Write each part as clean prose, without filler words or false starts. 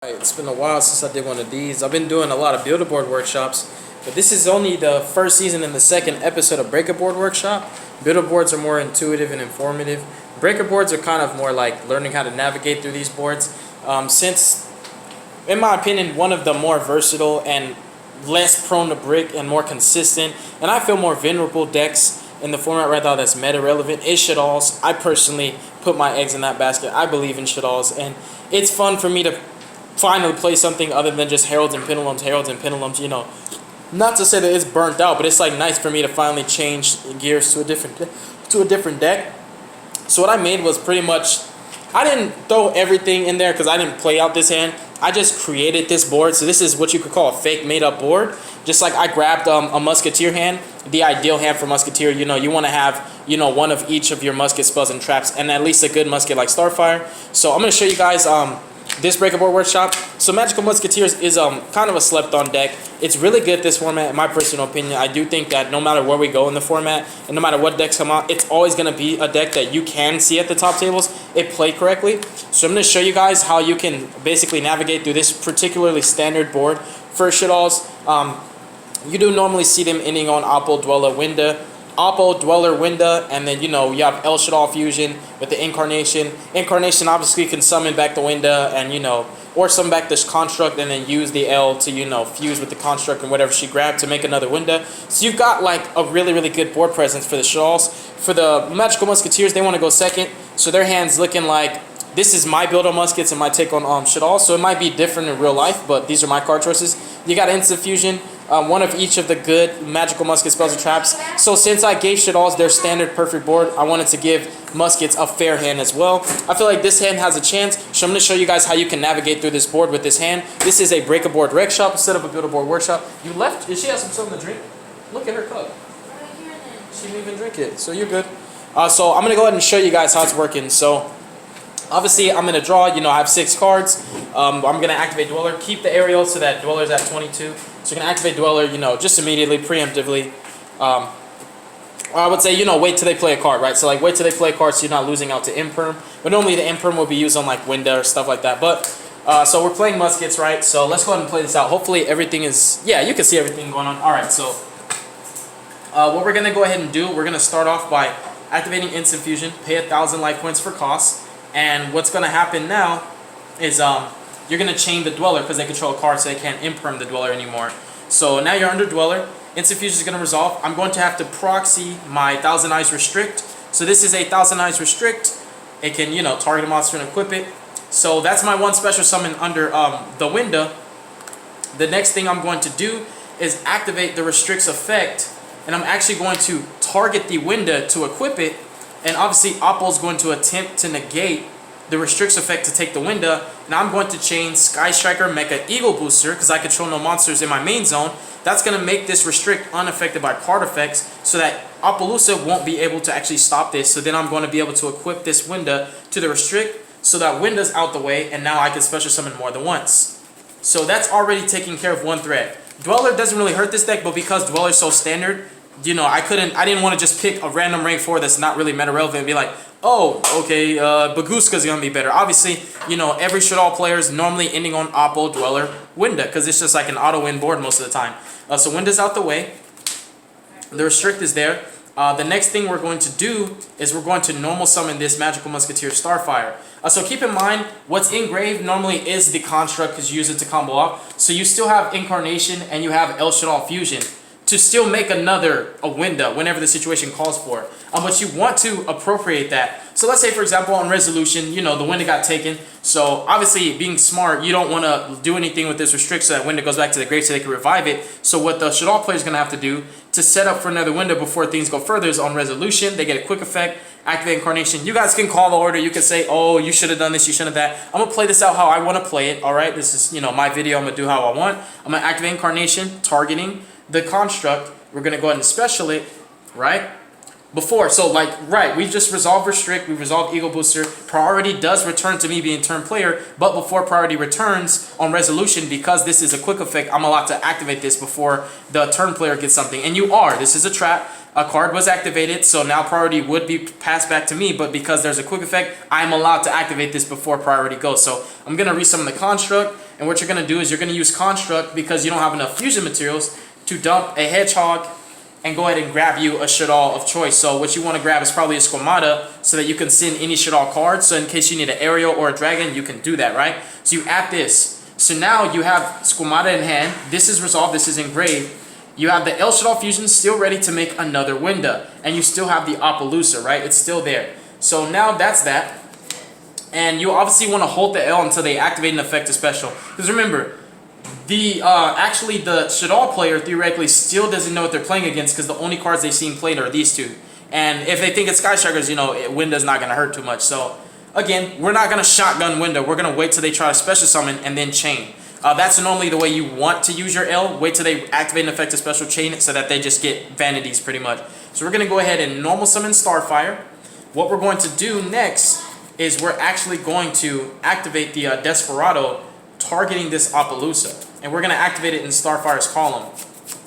It's been a while since I did one of these. I've been doing a lot of Build-A-Board workshops, but this is only the first season and the second episode of Break-A-Board workshop. Build-A-Boards are more intuitive and informative. Break-A-Boards are kind of more like learning how to navigate through these boards. Since, in my opinion, one of the more versatile and less prone to brick and more consistent, and I feel more venerable decks in the format right now that's meta relevant is Shaddolls. I personally put my eggs in that basket. I believe in Shaddolls, and it's fun for me to finally play something other than just Heralds and Pendulums, you know. Not to say that it's burnt out, but it's like nice for me to finally change gears to a different deck. So what I made was pretty much, I didn't throw everything in there because I didn't play out this hand. I just created this board. So this is what you could call a fake made up board. Just like I grabbed a Musketeer hand, the ideal hand for Musketeer, you know, you want to have, you know, one of each of your musket spells and traps and at least a good musket like Starfire. So I'm going to show you guys this Break-A-Board workshop. So Magical Musketeers is kind of a slept-on deck. It's really good this format, in my personal opinion. I do think that no matter where we go in the format, and no matter what decks come out, it's always going to be a deck that you can see at the top tables if played correctly. So I'm going to show you guys how you can basically navigate through this particularly standard board for Shaddolls. You do normally see them ending on Opal, Dweller, Winda. Oppo, Dweller, Winda, and then, you know, you have El Shaddol Fusion with the Incarnation. Incarnation obviously can summon back the Winda and, you know, or summon back this Construct and then use the L to, you know, fuse with the Construct and whatever she grabbed to make another Winda. So you've got, like, a really, really good board presence for the Shaddolls. For the Magical Musketeers, they want to go second, so their hand's looking like, this is my build on muskets and my take on Shaddolls, so it might be different in real life, but these are my card choices. You got Instant Fusion, one of each of the good magical musket spells and traps. So since I gave Shaddolls their standard perfect board, I wanted to give muskets a fair hand as well. I feel like this hand has a chance, so I'm going to show you guys how you can navigate through this board with this hand. This is a Break-A-Board WRECKSHOP instead of a Build-A-Board workshop. You left? Did she have something to drink? Look at her cup. She didn't even drink it, so you're good. So I'm going to go ahead and show you guys how it's working. So obviously, I'm going to draw, you know, I have 6 cards. I'm going to activate Dweller, keep the aerial so that Dweller's at 22. So you're going to activate Dweller, you know, just immediately, preemptively. I would say, you know, wait till they play a card, right? So, like, wait till they play a card so you're not losing out to Imperm. But normally the Imperm will be used on, like, Winda or stuff like that. But, so we're playing muskets, right? So let's go ahead and play this out. Hopefully everything is, yeah, you can see everything going on. All right, so what we're going to go ahead and do, we're going to start off by activating Instant Fusion, pay 1,000 life points for cost. And what's going to happen now is you're going to chain the Dweller because they control a card so they can't imperm the Dweller anymore. So now you're under Dweller. Instant Fusion is going to resolve. I'm going to have to proxy my Thousand Eyes Restrict. So this is a Thousand Eyes Restrict. It can, you know, target a monster and equip it. So that's my one special summon under the Winda. The next thing I'm going to do is activate the Restrict's effect. And I'm actually going to target the Winda to equip it. And obviously, Oppo is going to attempt to negate the Restricts effect to take the Winda. Now I'm going to chain Sky Striker Mecha Eagle Booster because I control no monsters in my main zone. That's going to make this Restrict unaffected by card effects so that Appaloosa won't be able to actually stop this. So then I'm going to be able to equip this Winda to the Restrict so that Winda's out the way and now I can special summon more than once. So that's already taking care of one threat. Dweller doesn't really hurt this deck, but because Dweller's so standard, you know, I didn't want to just pick a random rank 4 that's not really meta relevant and be like, oh, okay, Baguska's going to be better. Obviously, you know, every Shaddol player is normally ending on Oppo, Dweller, Winda, because it's just like an auto-win board most of the time. So Winda's out the way. The Restrict is there. The next thing we're going to do is we're going to normal summon this Magical Musketeer Starfire. So keep in mind, what's engraved normally is the Construct because you use it to combo up. So you still have Incarnation and you have El Shaddol Fusion to still make a Winda whenever the situation calls for it. But you want to appropriate that. So let's say, for example, on Resolution, you know, the Winda got taken. So obviously, being smart, you don't want to do anything with this Restrict so that Winda goes back to the grave so they can revive it. So what the Shaddol player is going to have to do to set up for another Winda before things go further is on Resolution. They get a quick effect, activate Incarnation. You guys can call the order. You can say, oh, you should have done this, you shouldn't have that. I'm going to play this out how I want to play it, all right? This is, you know, my video. I'm going to do how I want. I'm going to activate Incarnation, targeting the Construct. We're going to go ahead and special it, right? Before, so like, right, we just resolved Restrict, we resolved Eagle Booster. Priority does return to me being turn player, but before priority returns on Resolution, because this is a quick effect, I'm allowed to activate this before the turn player gets something. And you are. This is a trap. A card was activated, so now priority would be passed back to me, but because there's a quick effect, I'm allowed to activate this before priority goes. So I'm going to resummon the Construct. And what you're going to do is you're going to use Construct because you don't have enough fusion materials to dump a Hedgehog and go ahead and grab you a Shaddoll of choice. So what you want to grab is probably a Squamata so that you can send any Shaddoll card. So in case you need an Aerial or a Dragon, you can do that, right? So you add this. So now you have Squamata in hand. This is resolved. This is engraved. You have the El Shaddoll Fusion still ready to make another Winda. And you still have the Appaloosa, right? It's still there. So now that's that. And you obviously want to hold the L until they activate an effective special. Because remember, actually the Shaddoll player theoretically still doesn't know what they're playing against because the only cards they've seen played are these two. And if they think it's Sky Strikers, you know, Winda's not going to hurt too much. So again, we're not going to shotgun Winda. We're going to wait till they try to special summon and then chain. That's normally the way you want to use your L. Wait till they activate an effective special, chain it so that they just get vanities pretty much. So we're going to go ahead and normal summon Starfire. What we're going to do next is we're actually going to activate the Desperado targeting this Appaloosa. And we're going to activate it in Starfire's column,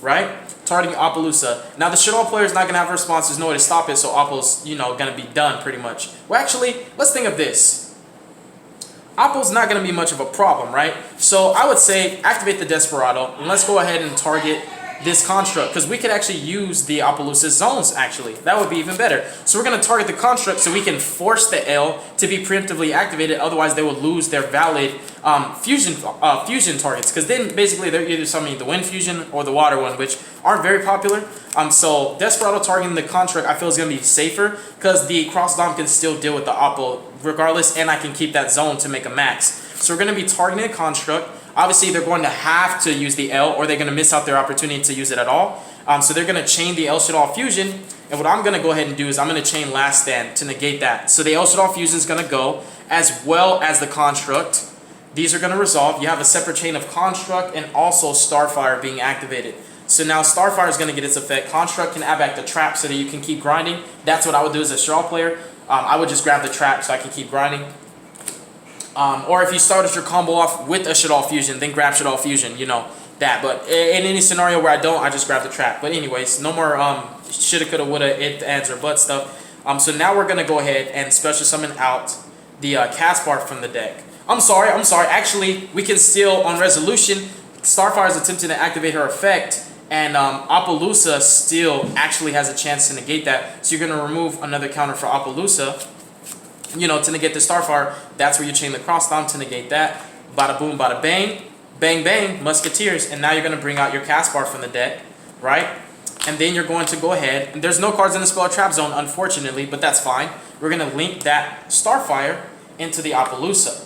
right? Targeting Appaloosa. Now the Shaddoll player is not going to have a response. There's no way to stop it, so Apple's, you know, going to be done pretty much. Well, actually, let's think of this. Apple's not going to be much of a problem, right? So I would say activate the Desperado, and let's go ahead and target this Construct, because we could actually use the Appaloosa zones, actually. That would be even better. So we're going to target the Construct so we can force the L to be preemptively activated, otherwise they will lose their valid fusion targets, because then basically they're either summoning the Wind Fusion or the Water one, which aren't very popular. So Desperado targeting the Construct I feel is going to be safer, because the Cross Dom can still deal with the Apple regardless, and I can keep that zone to make a max. So we're going to be targeting the Construct. Obviously, they're going to have to use the L, or they're going to miss out their opportunity to use it at all. So they're going to chain the El Shaddoll Fusion. And what I'm going to go ahead and do is I'm going to chain Last Stand to negate that. So the El Shaddoll Fusion is going to go, as well as the Construct. These are going to resolve. You have a separate chain of Construct and also Starfire being activated. So now Starfire is going to get its effect. Construct can add back the trap so that you can keep grinding. That's what I would do as a Shaddoll player. I would just grab the trap so I can keep grinding. Or if you started your combo off with a Shaddoll Fusion, then grab Shaddoll Fusion, you know, that. But in any scenario where I don't, I just grab the trap. But anyways, no more shoulda, coulda, woulda, it, ands, or but stuff. So now we're going to go ahead and special summon out the Caspar from the deck. I'm sorry. Actually, we can still, on resolution, Starfire is attempting to activate her effect, and Appaloosa still actually has a chance to negate that. So you're going to remove another counter for Appaloosa. You know, to negate the Starfire, that's where you chain the Cross Dom to negate that. Bada boom, bada bang. Bang, bang, Musketeers. And now you're going to bring out your Caspar from the deck, right? And then you're going to go ahead. And there's no cards in the Spell Trap Zone, unfortunately, but that's fine. We're going to link that Starfire into the Appaloosa,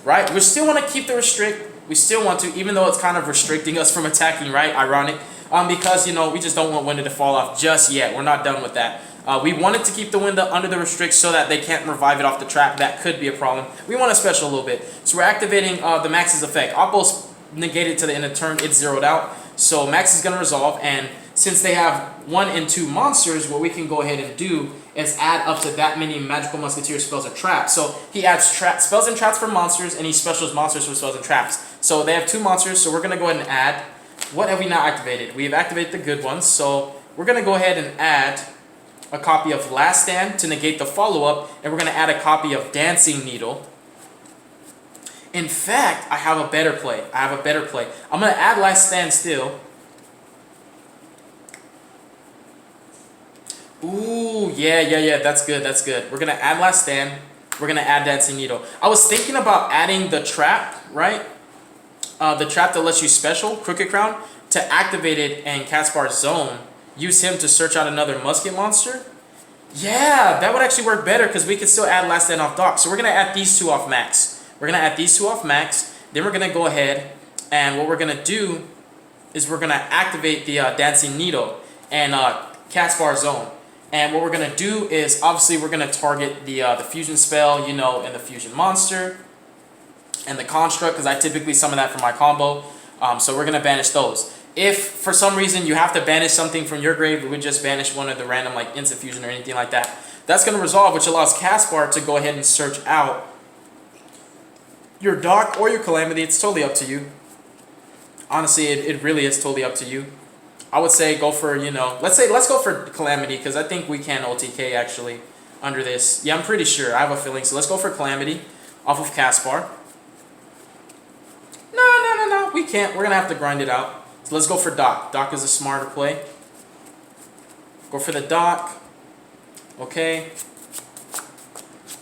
right? We still want to keep the restrict. We still want to, even though it's kind of restricting us from attacking, right? Ironic. Because, you know, we just don't want Winda to fall off just yet. We're not done with that. We wanted to keep the Winda under the restrict so that they can't revive it off the trap. That could be a problem. We want to special a little bit. So we're activating the Max's effect. Oppo's negated to the end of turn. It's zeroed out. So Max is going to resolve. And since they have 1 and 2 monsters, what we can go ahead and do is add up to that many Magical Musketeer spells and traps. So he adds spells and traps for monsters, and he specials monsters for spells and traps. So they have 2 monsters. So we're going to go ahead and add. What have we now activated? We have activated the good ones. So we're going to go ahead and add a copy of Last Stand to negate the follow-up, and we're going to add a copy of Dancing Needle. In fact, I have a better play. I'm going to add Last Stand still. Ooh, yeah, that's good. We're going to add Last Stand. We're going to add Dancing Needle. I was thinking about adding the trap, right? The trap that lets you special, Crooked Crown, to activate it in Caspar's zone. Use him to search out another musket monster. Yeah, that would actually work better because we could still add Last Stand off dock. So we're going to add these 2 off max. Then we're going to go ahead, and what we're going to do is we're going to activate the Dancing Needle and Caspar Zone. And what we're going to do is, obviously, we're going to target the Fusion spell, you know, and the Fusion monster and the Construct, because I typically summon that for my combo. So we're going to banish those. If for some reason you have to banish something from your grave, we would just banish one of the random like Instant Fusion or anything like that. That's going to resolve, which allows Caspar to go ahead and search out your dock or your Calamity. It's totally up to you. Honestly, it really is totally up to you. I would say go for, you know, let's go for Calamity, because I think we can OTK actually under this. Yeah, I'm pretty sure. I have a feeling. So let's go for Calamity off of Caspar. can't. We're going to have to grind it out. So let's go for Doc. Doc is a smarter play. Go for the Doc. Okay.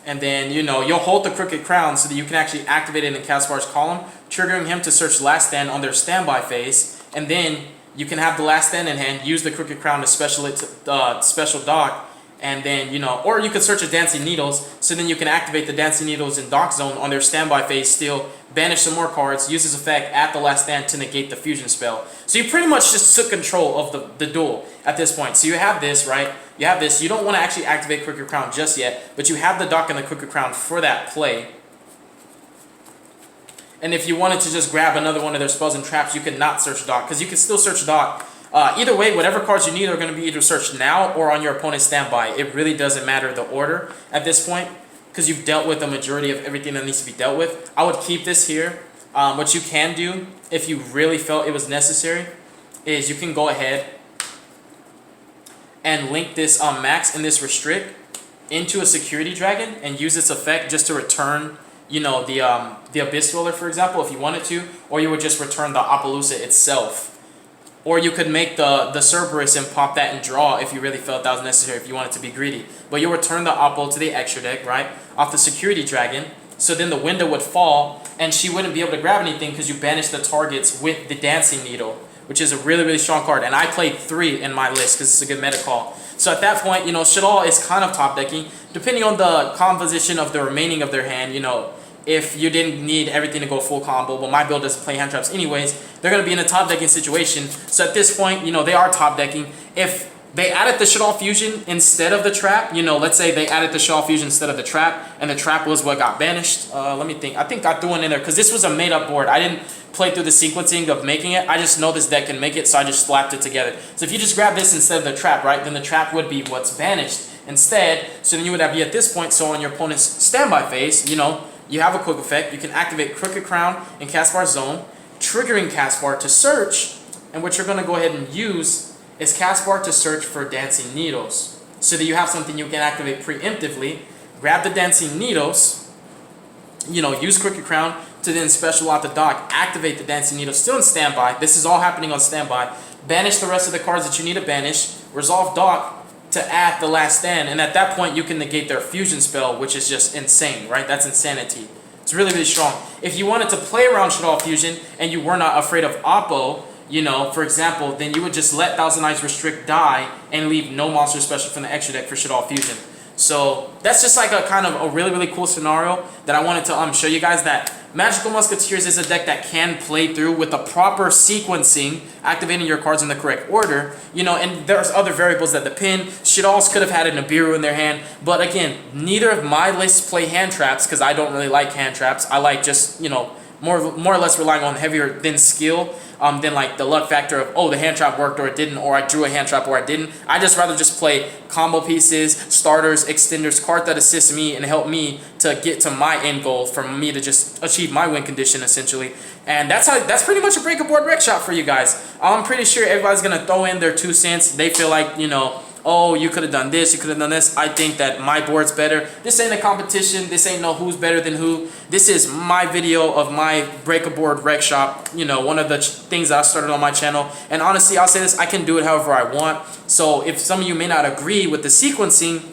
And then, you know, you'll hold the Crooked Crown so that you can actually activate it in Caspar's column, triggering him to search Last Stand on their standby phase. And then you can have the Last Stand in hand, use the Crooked Crown to special Doc. And then, you know, or you could search a Dancing Needles, so then you can activate the Dancing Needles in Doc Zone on their standby phase still, banish some more cards, use his effect at the Last Stand to negate the fusion spell. So you pretty much just took control of the duel at this point. So you have this, right? You have this. You don't want to actually activate Crooked Crown just yet, but you have the Doc and the Crooked Crown for that play. And if you wanted to just grab another one of their spells and traps, you could not search Doc, because you can still search Doc. Either way, whatever cards you need are going to be either searched now or on your opponent's standby. It really doesn't matter the order at this point, because you've dealt with the majority of everything that needs to be dealt with. I would keep this here. What you can do, if you really felt it was necessary, is you can go ahead and link this Max and this Restrict into a Security Dragon and use its effect just to return, you know, the Abyss Dweller, for example, if you wanted to, or you would just return the Appaloosa itself. Or you could make the Cerberus and pop that and draw if you really felt that was necessary, if you wanted to be greedy. But you'll return the Oppo to the extra deck, right, off the Security Dragon. So then the window would fall, and she wouldn't be able to grab anything because you banished the targets with the Dancing Needle, which is a really, really strong card. And I played 3 in my list because it's a good meta call. So at that point, you know, Shaddoll is kind of top decking. Depending on the composition of the remaining of their hand, you know, if you didn't need everything to go full combo, but my build doesn't play hand traps anyways, they're going to be in a top decking situation. So at this point, you know, they are top decking. If they added the Shaddoll Fusion instead of the trap, you know, let's say they added the Shaddoll Fusion instead of the trap, and the trap was what got banished. Let me think. I think I threw one in there because this was a made-up board. I didn't play through the sequencing of making it. I just know this deck can make it, so I just slapped it together. So if you just grab this instead of the trap, right, then the trap would be what's banished instead. So then you would be at this point, so on your opponent's standby phase, you know, you have a quick effect. You can activate Crooked Crown in Caspar's zone, triggering Caspar to search, and what you're going to go ahead and use is Caspar to search for Dancing Needles, so that you have something you can activate preemptively. Grab the Dancing Needles, you know, use Crooked Crown to then special out the Doc, activate the Dancing Needles, still in standby. This is all happening on standby. Banish the rest of the cards that you need to banish, resolve Doc to add the Last Stand, and at that point you can negate their fusion spell, which is just insane, right? That's insanity. It's really, really strong. If you wanted to play around Shaddoll Fusion and you were not afraid of Oppo, you know, for example, then you would just let Thousand Eyes Restrict die and leave no monster special from the extra deck for Shaddoll Fusion. So that's just like a kind of a really, really cool scenario that I wanted to show you guys, that Magical Musketeers is a deck that can play through with the proper sequencing, activating your cards in the correct order, you know, and there's other variables that depend. Shaddolls could have had a Nibiru in their hand, but again, neither of my lists play hand traps because I don't really like hand traps. I like just, you know, more or less relying on heavier than skill than like the luck factor of, oh, the hand trap worked or it didn't, or I drew a hand trap or I didn't. I just rather just play combo pieces, starters, extenders, card that assists me and help me to get to my end goal, for me to just achieve my win condition essentially. And that's pretty much a break-up board wreck shop for you guys. I'm pretty sure everybody's gonna throw in their 2 cents. They feel like, you know, oh, you could have done this, you could have done this. I think that my board's better. This ain't a competition. This ain't no who's better than who. This is my video of my break-up board wreck shop, you know, one of the things that I started on my channel. And honestly, I'll say this, I can do it however I want. So if some of you may not agree with the sequencing,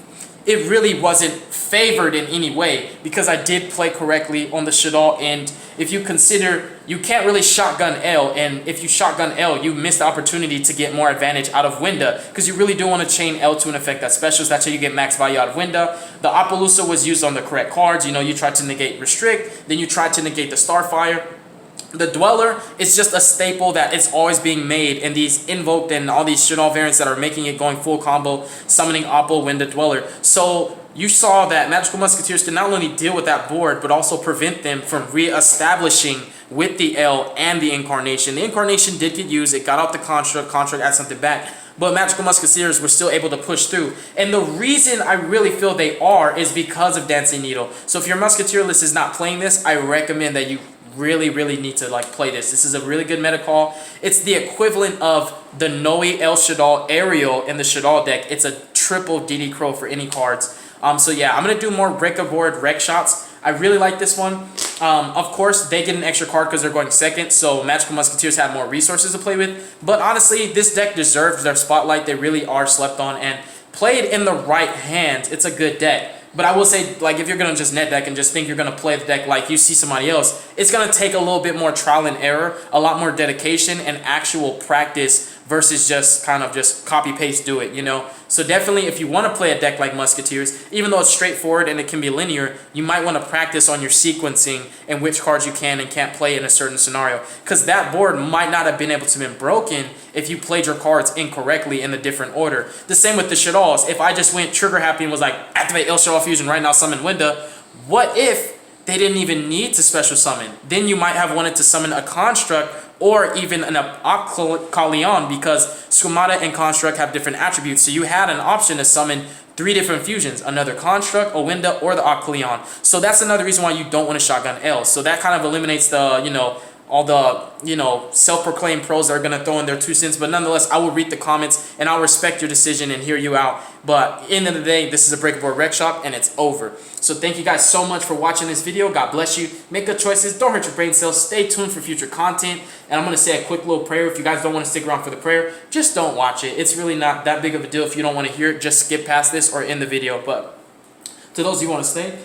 it really wasn't favored in any way because I did play correctly on the Shaddoll end. If you consider, you can't really shotgun L, and if you shotgun L, you miss the opportunity to get more advantage out of Winda because you really do want to chain L to an effect that specials. That's how you get max value out of Winda. The Appaloosa was used on the correct cards. You know, you tried to negate Restrict, then you tried to negate the Starfire. The Dweller is just a staple that it's always being made, and these invoked and all these Shaddoll variants that are making it going full combo, summoning Oppo, Winda, Dweller. So you saw that Magical Musketeers can not only deal with that board, but also prevent them from re-establishing with the L and the Incarnation. The Incarnation did get used. It got out the Construct. Construct added something back. But Magical Musketeers were still able to push through. And the reason I really feel they are is because of Dancing Needle. So if your Musketeer list is not playing this, I recommend that you really need to like play this. This is a really good meta call. It's the equivalent of the Noe El Shaddoll Ariel in the Shaddoll deck. It's a triple DD Crow for any cards. So yeah, I'm gonna do more break-up board wreck shots. I really like this one. Of course, they get an extra card because they're going second, so Magical Musketeers have more resources to play with. But honestly, this deck deserves their spotlight. They really are slept on, and played in the right hands, it's a good deck. But I will say, like, if you're going to just net deck and just think you're going to play the deck like you see somebody else, it's going to take a little bit more trial and error, a lot more dedication, and actual practice versus just kind of just copy-paste do it, you know? So definitely, if you want to play a deck like Musketeers, even though it's straightforward and it can be linear, you might want to practice on your sequencing and which cards you can and can't play in a certain scenario. Because that board might not have been able to been broken if you played your cards incorrectly in a different order. The same with the Shaddolls. If I just went trigger happy and was like, activate El Shaddol Fusion right now, summon Winda, what if they didn't even need to special summon? Then you might have wanted to summon a Construct or even an Akalion, because Squamata and Construct have different attributes. So you had an option to summon 3 different fusions, another Construct, a Winda, or the Akalion. So that's another reason why you don't want to shotgun L. So that kind of eliminates the, you know, all the, you know, self-proclaimed pros that are going to throw in their 2 cents. But nonetheless, I will read the comments and I'll respect your decision and hear you out. But at the end of the day, this is a Breakable Rec Shop and it's over. So thank you guys so much for watching this video. God bless you. Make good choices. Don't hurt your brain cells. Stay tuned for future content. And I'm going to say a quick little prayer. If you guys don't want to stick around for the prayer, just don't watch it. It's really not that big of a deal. If you don't want to hear it, just skip past this or end the video. But to those who want to stay,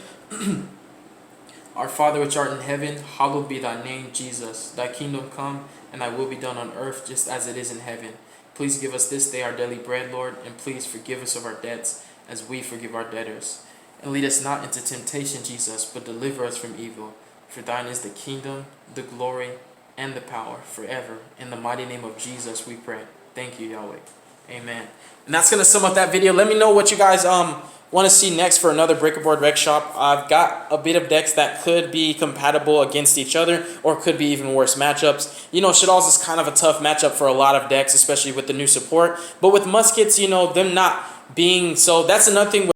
Our Father which art in heaven, hallowed be thy name, Jesus. Thy kingdom come, and thy will be done on earth just as it is in heaven. Please give us this day our daily bread, Lord, and please forgive us of our debts as we forgive our debtors. And lead us not into temptation, Jesus, but deliver us from evil. For thine is the kingdom, the glory, and the power forever. In the mighty name of Jesus we pray. Thank you, Yahweh. Amen. And that's going to sum up that video. Let me know what you guys want to see next for another Breakable Rec Shop. I've got a bit of decks that could be compatible against each other or could be even worse matchups. You know, Shaddolls is kind of a tough matchup for a lot of decks, especially with the new support. But with Muskets, you know, them not being so, that's another thing.